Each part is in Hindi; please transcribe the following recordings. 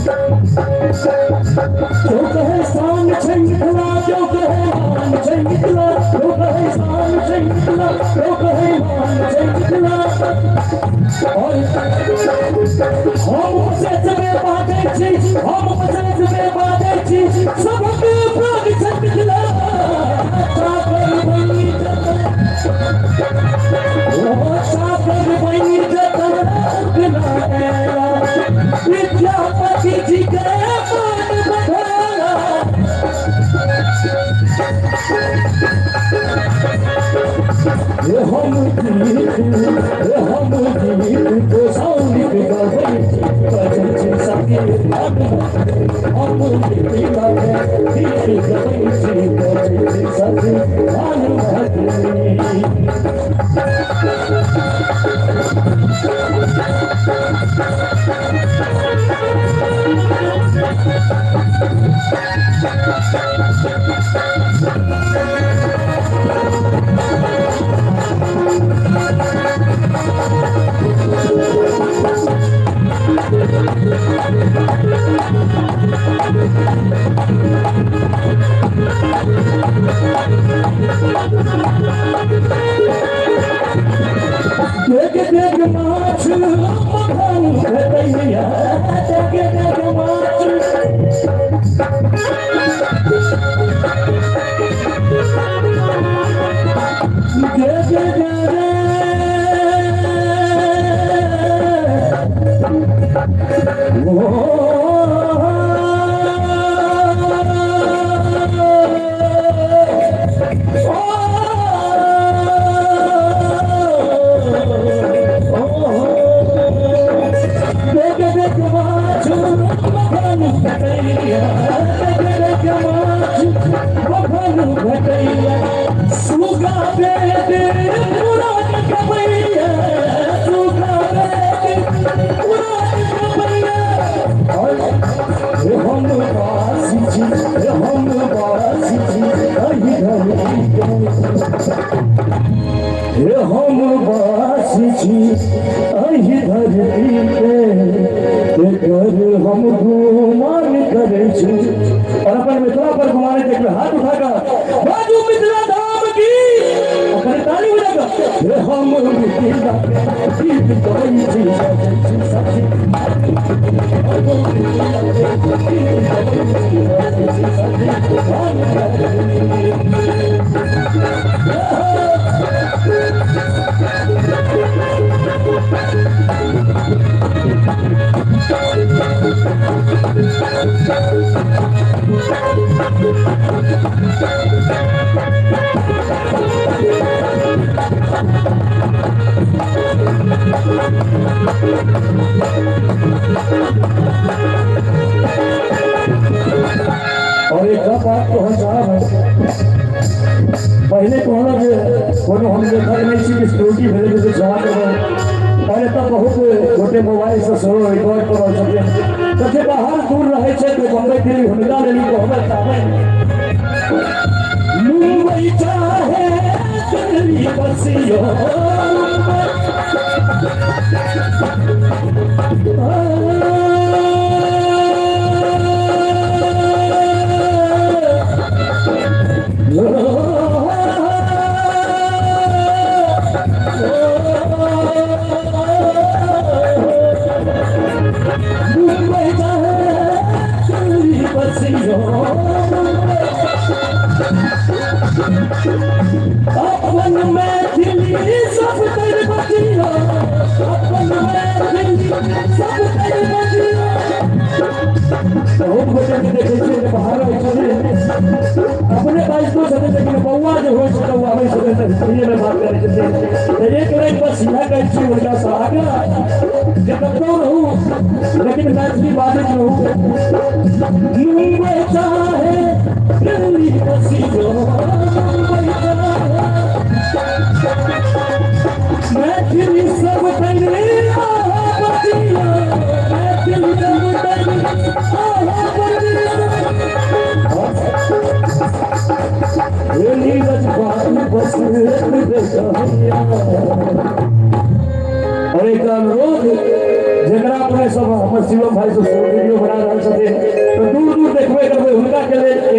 जो कहे शान छंगला जो कहे मान छंगला जो कहे शान छंगला जो कहे मान छंगला और हम से बातें छी हम से बातें छी सबके प्राण छंगला सागर बनी ओ सागर बनी जतना विद्यापति जी के हम गीत को साउंड गए भजन से सके हम गीत गाए भजन से सके देख माछ मखान भैया देख माछ हम बासी अही धरती पे हम गुमान करे और अपन मित्रा पर गुमाने देख हाथ उठाकर बाजू मित्रा धाम की अपने ताली बजाकर हम मित्रा गीत गाई और एक बात तो हम पहले तो हम देखा नहीं सी सिक्योरिटी भेजे तो जमा पहले तो बहुत छोटे मोबाइल से सो रिकॉर्ड कर सके तो जे बाहर दूर रहे छे तो बम्बई दिल्ली हुनका लेली तो हम चाहे मुंबई चाहे दिल्ली बसियो अपन में दिल्ली सब तेरे बचिया अपन में दिल्ली सब तेरे बचिया बहुत बच्चे देखे छे बाहर चले अपने बाइक को सदे लेकिन बउआ जो हो सकता हुआ हमें सदे ये में बात करे छे ये करे बस सीधा कह छी उनका सहागा जब तक तो रहूं लेकिन मैं की बात रहूं मुंबई चाहे दिल्ली बसियो मैं दिल्ली सब तेरे बचिया मैं दिल्ली सब तेरे नीरज बात बस और एक अनुरोध जरा अपने सब हमर शिवम भाई से वीडियो बना रहा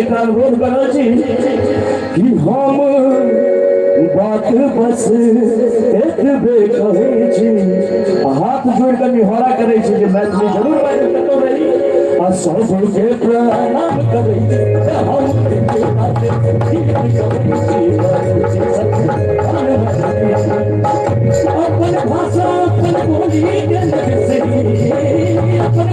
का अनुरोध करा छी कि हम बात बस एतबे कहै छी, हाथ जोड़ कर निहोरा करे छी जे मैथिली जरूर बाजब कतौ रही आ सबके प्रणाम करै हम अपन भाषा अपन बोली के से अपन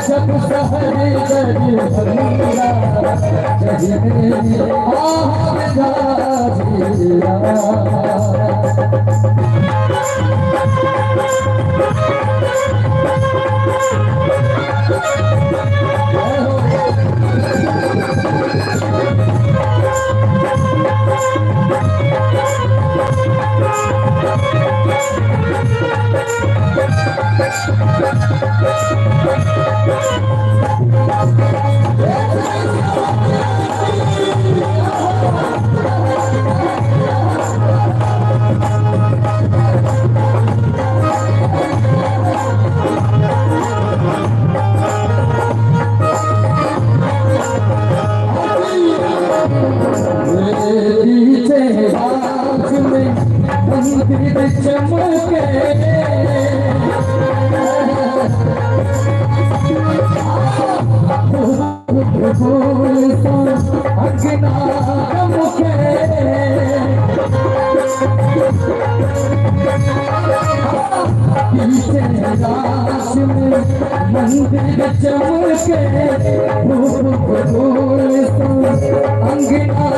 जब सहरे मंदिर चमके अंगना